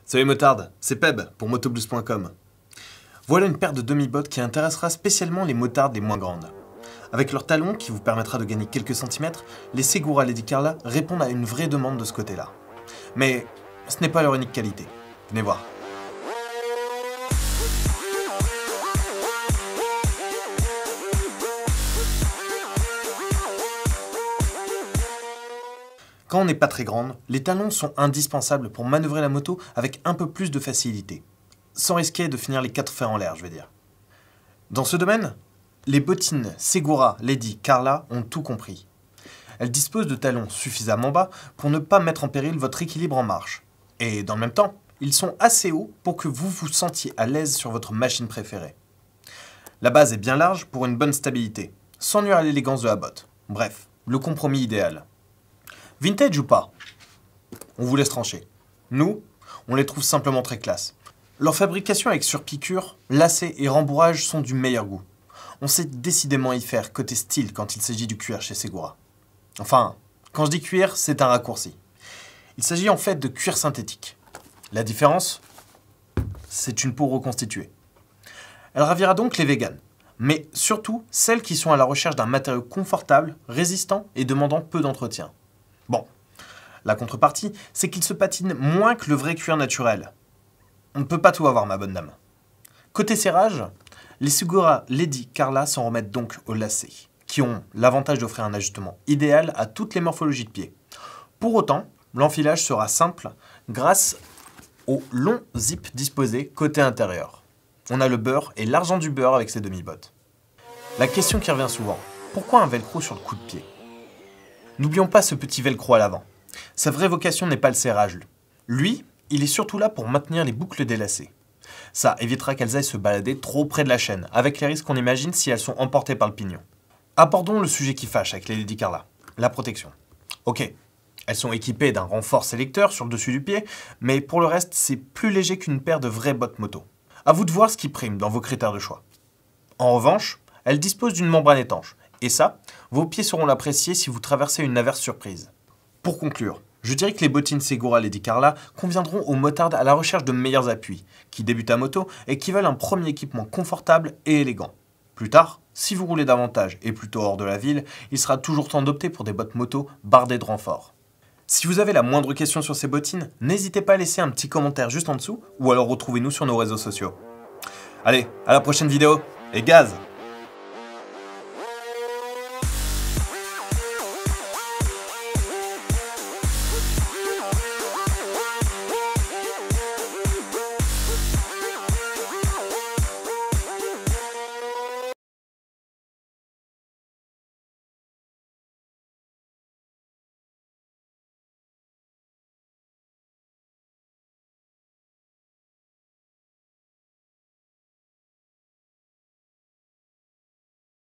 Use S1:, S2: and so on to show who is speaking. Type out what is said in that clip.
S1: Salut motarde, c'est Peb pour motoblues.com. Voilà une paire de demi-bottes qui intéressera spécialement les motardes les moins grandes. Avec leur talon qui vous permettra de gagner quelques centimètres, les Segura Lady Carla répondent à une vraie demande de ce côté-là. Mais ce n'est pas leur unique qualité. Venez voir. Quand on n'est pas très grande, les talons sont indispensables pour manœuvrer la moto avec un peu plus de facilité. Sans risquer de finir les 4 fers en l'air, je veux dire. Dans ce domaine, les bottines Segura Lady Carla ont tout compris. Elles disposent de talons suffisamment bas pour ne pas mettre en péril votre équilibre en marche. Et dans le même temps, ils sont assez hauts pour que vous vous sentiez à l'aise sur votre machine préférée. La base est bien large pour une bonne stabilité, sans nuire à l'élégance de la botte. Bref, le compromis idéal. Vintage ou pas? On vous laisse trancher. Nous, on les trouve simplement très classe. Leur fabrication avec surpiqûre, lacets et rembourrage sont du meilleur goût. On sait décidément y faire côté style quand il s'agit du cuir chez Segura. Enfin, quand je dis cuir, c'est un raccourci. Il s'agit en fait de cuir synthétique. La différence, c'est une peau reconstituée. Elle ravira donc les véganes, mais surtout celles qui sont à la recherche d'un matériau confortable, résistant et demandant peu d'entretien. Bon, la contrepartie, c'est qu'il se patine moins que le vrai cuir naturel. On ne peut pas tout avoir, ma bonne dame. Côté serrage, les Segura Lady Carla s'en remettent donc aux lacets, qui ont l'avantage d'offrir un ajustement idéal à toutes les morphologies de pied. Pour autant, l'enfilage sera simple grâce au long zip disposé côté intérieur. On a le beurre et l'argent du beurre avec ces demi-bottes. La question qui revient souvent, pourquoi un velcro sur le coup de pied? N'oublions pas ce petit velcro à l'avant. Sa vraie vocation n'est pas le serrage. Lui, il est surtout là pour maintenir les boucles des lacets. Ça évitera qu'elles aillent se balader trop près de la chaîne, avec les risques qu'on imagine si elles sont emportées par le pignon. Abordons le sujet qui fâche avec les Lady Carla, la protection. Ok, elles sont équipées d'un renfort sélecteur sur le dessus du pied, mais pour le reste, c'est plus léger qu'une paire de vraies bottes moto. À vous de voir ce qui prime dans vos critères de choix. En revanche, elles disposent d'une membrane étanche. Et ça, vos pieds sauront l'apprécier si vous traversez une averse surprise. Pour conclure, je dirais que les bottines Segura Lady Carla conviendront aux motardes à la recherche de meilleurs appuis, qui débutent à moto et qui veulent un premier équipement confortable et élégant. Plus tard, si vous roulez davantage et plutôt hors de la ville, il sera toujours temps d'opter pour des bottes moto bardées de renforts. Si vous avez la moindre question sur ces bottines, n'hésitez pas à laisser un petit commentaire juste en dessous ou alors retrouvez-nous sur nos réseaux sociaux. Allez, à la prochaine vidéo et gaz!